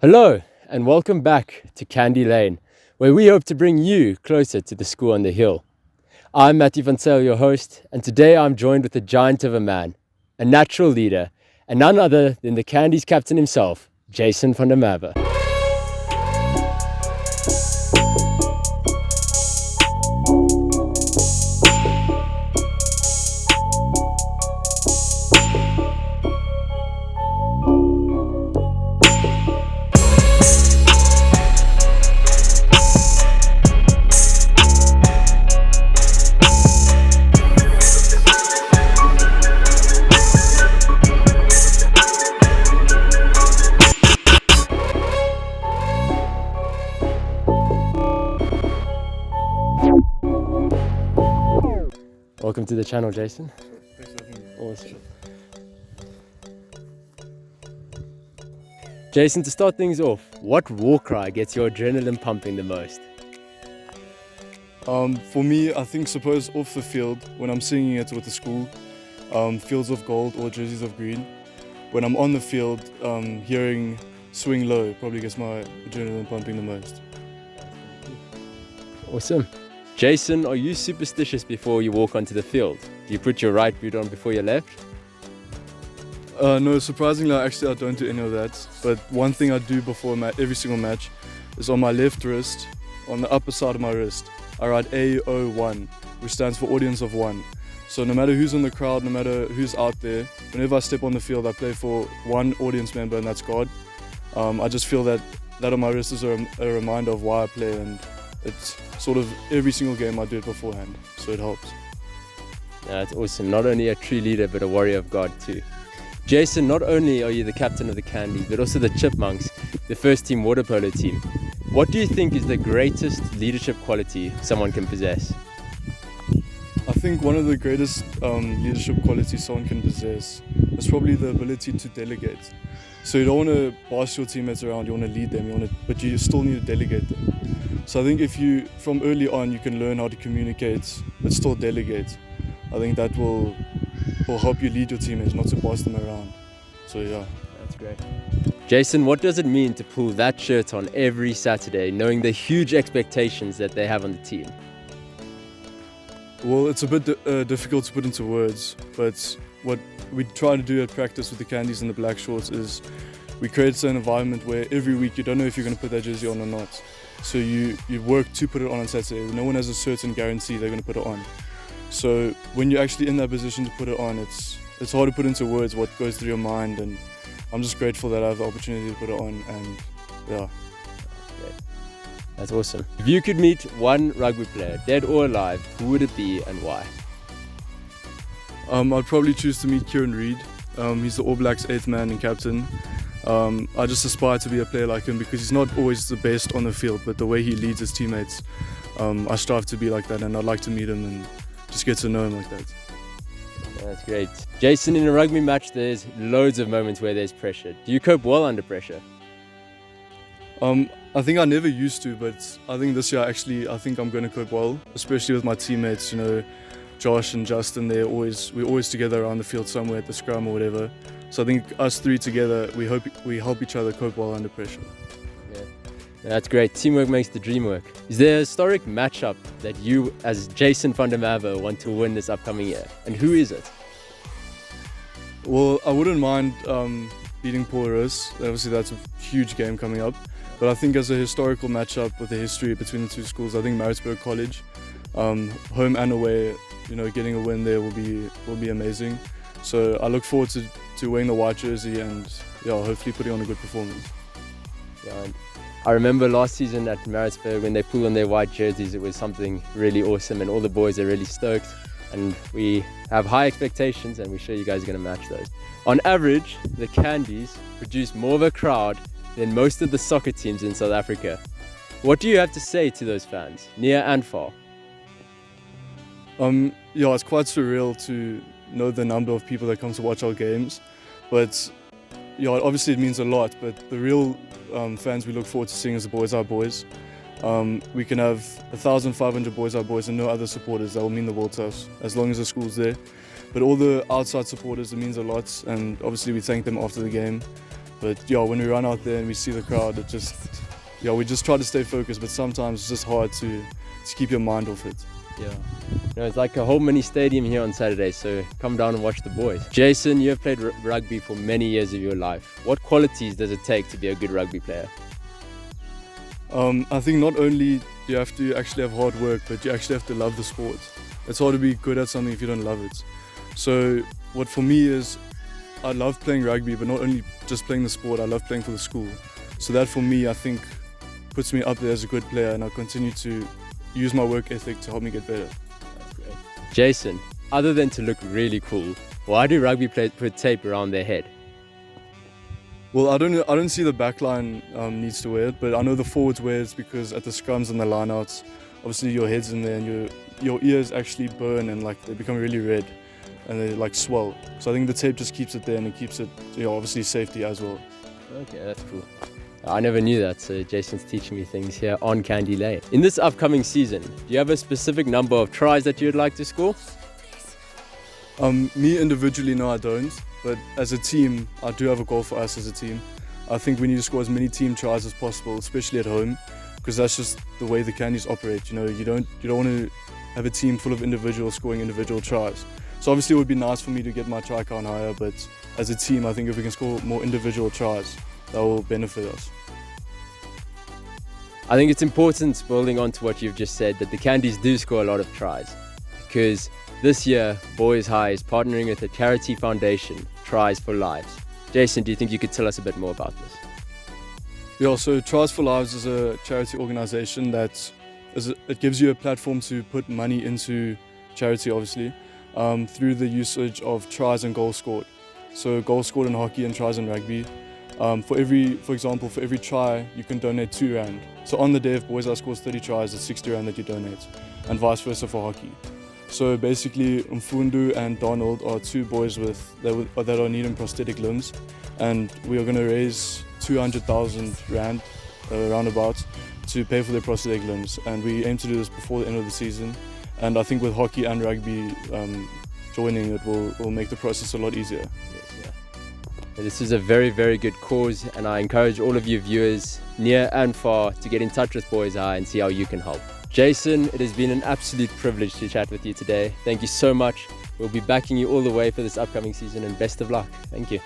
Hello and welcome back to Candy Lane, where we hope to bring you closer to the school on the hill. I'm Matthew Van Zyl, your host, and today I'm joined with a giant of a man, a natural leader, and none other than the Candy's captain himself, Jason van der Merwe. Welcome to the channel, Jason. Thanks for having me. Awesome. Jason, to start things off, what war cry gets your adrenaline pumping the most? For me, I think suppose off the field, when I'm singing it with the school, Fields of Gold or Jerseys of Green. When I'm on the field, hearing Swing Low probably gets my adrenaline pumping the most. Awesome. Jason, are you superstitious before you walk onto the field? Do you put your right boot on before your left? No, surprisingly, I don't do any of that. But one thing I do before every single match is on my left wrist, on the upper side of my wrist, I write AO1, which stands for Audience of One. So no matter who's in the crowd, no matter who's out there, whenever I step on the field, I play for one audience member, and that's God. I just feel that on my wrist is a reminder of why I play, and it's sort of every single game I do it beforehand, so it helps. That's awesome. Not only a true leader, but a warrior of God too. Jason, not only are you the captain of the Candies, but also the Chipmunks, the first team water polo team. What do you think is the greatest leadership quality someone can possess? I think one of the greatest leadership qualities someone can possess is probably the ability to delegate. So you don't want to boss your teammates around, you want to lead them, but you still need to delegate them. So I think if you, from early on, you can learn how to communicate, but still delegate. I think that will help you lead your teammates, not to boss them around. So yeah. That's great. Jason, what does it mean to pull that shirt on every Saturday, knowing the huge expectations that they have on the team? Well, it's a bit difficult to put into words, but what we try to do at practice with the Candies and the black shorts is we create an environment where every week you don't know if you're going to put that jersey on or not. So you work to put it on Saturday. No one has a certain guarantee they're going to put it on. So when you're actually in that position to put it on, it's hard to put into words what goes through your mind, and I'm just grateful that I have the opportunity to put it on, and yeah. That's awesome. If you could meet one rugby player, dead or alive, who would it be and why? I'd probably choose to meet Kieran Reid. He's the All Blacks 8th man and captain. I just aspire to be a player like him because he's not always the best on the field, but the way he leads his teammates, I strive to be like that, and I'd like to meet him and just get to know him like that. That's great. Jason, in a rugby match, there's loads of moments where there's pressure. Do you cope well under pressure? I think I never used to, but I think this year I think I'm going to cope well, especially with my teammates, Josh and Justin. We're always together around the field somewhere at the scrum or whatever. So I think us three together, we help each other cope well under pressure. Yeah, that's great. Teamwork makes the dream work. Is there a historic matchup that you, as Jason van der Merwe, want to win this upcoming year? And who is it? Well, I wouldn't mind beating Paul Roos. Obviously, that's a huge game coming up. But I think as a historical matchup with the history between the two schools, I think Maritzburg College, home and away, getting a win there will be amazing. So I look forward to wearing the white jersey and hopefully putting on a good performance. Yeah, and I remember last season at Maritzburg when they pulled on their white jerseys, it was something really awesome, and all the boys are really stoked. And we have high expectations, and we're sure you guys are going to match those. On average, the Candies produce more of a crowd than most of the soccer teams in South Africa. What do you have to say to those fans, near and far? It's quite surreal to know the number of people that come to watch our games, but obviously it means a lot. But the real fans we look forward to seeing is the Boys Are Boys. We can have 1,500 Boys Are Boys and no other supporters. That will mean the world to us, as long as the school's there. But all the outside supporters, it means a lot, and obviously we thank them after the game. But yeah, when we run out there and we see the crowd, we just try to stay focused, but sometimes it's just hard to keep your mind off it. Yeah. No, it's like a whole mini stadium here on Saturday, so come down and watch the boys. Jason, you have played rugby for many years of your life. What qualities does it take to be a good rugby player? I think not only do you have to actually have hard work, but you actually have to love the sport. It's hard to be good at something if you don't love it. So what for me is, I love playing rugby, but not only just playing the sport, I love playing for the school. So that for me, I think, puts me up there as a good player, and I continue to use my work ethic to help me get better. That's great. Jason, other than to look really cool, why do rugby players put tape around their head? Well, I don't see the backline needs to wear it, but I know the forwards wear it because at the scrums and the lineouts, obviously your head's in there and your ears actually burn and like they become really red and they like swell. So I think the tape just keeps it there and it keeps it, obviously safety as well. Okay, that's cool. I never knew that, so Jason's teaching me things here on Candy Lane. In this upcoming season, do you have a specific number of tries that you'd like to score? Me individually, no, I don't. But as a team, I do have a goal for us as a team. I think we need to score as many team tries as possible, especially at home, because that's just the way the Candies operate. You don't want to have a team full of individuals scoring individual tries. So obviously it would be nice for me to get my try count higher, but as a team, I think if we can score more individual tries, that will benefit us. I think it's important, building on to what you've just said, that the Candies do score a lot of tries, because this year, Boys High is partnering with a charity foundation, Tries for Lives. Jason, do you think you could tell us a bit more about this? Yeah, so Tries for Lives is a charity organization that it gives you a platform to put money into charity, obviously, through the usage of tries and goals scored. So goals scored in hockey and tries in rugby. For every try, you can donate 2 rand. So on the day, if Boys High scores 30 tries, it's 60 rand that you donate, and vice versa for hockey. So basically, Mfundu and Donald are 2 boys that are needing prosthetic limbs, and we are going to raise 200,000 rand, roundabout, to pay for their prosthetic limbs. And we aim to do this before the end of the season. And I think with hockey and rugby joining, it will make the process a lot easier. Yes, yeah. This is a very, very good cause, and I encourage all of you viewers, near and far, to get in touch with Boys High and see how you can help. Jason, it has been an absolute privilege to chat with you today. Thank you so much. We'll be backing you all the way for this upcoming season, and best of luck. Thank you.